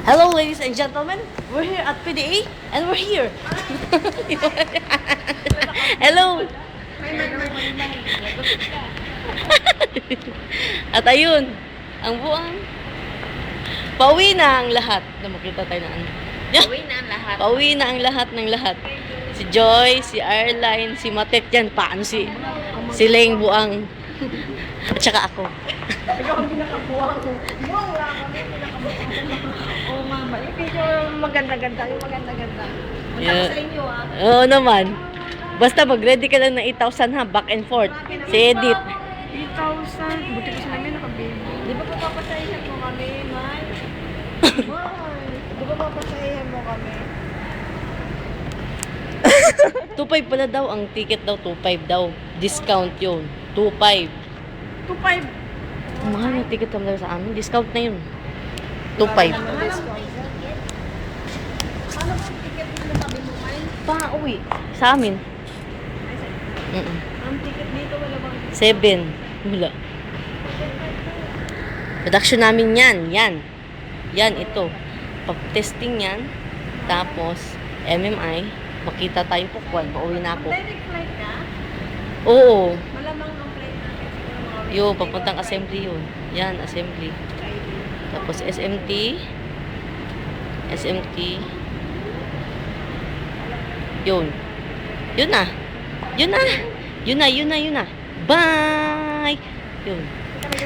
Hello, ladies and gentlemen. We're here at PDA and we're here. Hello. At ayun, ang buang. Pauwi na ang lahat. Na makita tayo na ano. Uwi na ang lahat. Pauwi na ang lahat ng lahat. Si Joy, si Arline, si Matet yan. Paano si Leng Buang. At saka ako. Ikaw ang pinakabuwang. Buwang lang kami, pinakabuwang. Oo, mama. Yung video maganda-ganda. Yung maganda-ganda. Punta ko sa inyo, ah. Oo naman. Basta mag-ready ka lang ng 8,000 ha. Back and forth. Si Edith. 8,000. Buti ko sa namin naka-baby. Di ba papapasahin mo kami, May? Di ba papasahin mo kami? 2.5 pala daw. Ang ticket daw, 2.5 daw. Discount yun. 2.5. 2,500. Ang mahal na ticket talaga sa amin. Discount na yun. 2.5. Ano bang ticket mo sabi mo, May? Pa-uwi. Sa amin. Ang ticket dito wala bang? 7. Wala. Production namin yan. Yan. Yan, ito. Pag-testing yan. Tapos, MMI. Makita tayo pukwan. Pauwi na ako. Direct flight ka? Oo. Malamang ang flight natin. Yo, papuntang assembly yun. Yan, assembly. Tapos SMT. SMT. Yun. Yun na. Yun na. Yun na, yun na, yun na. Bye! Yun. Kami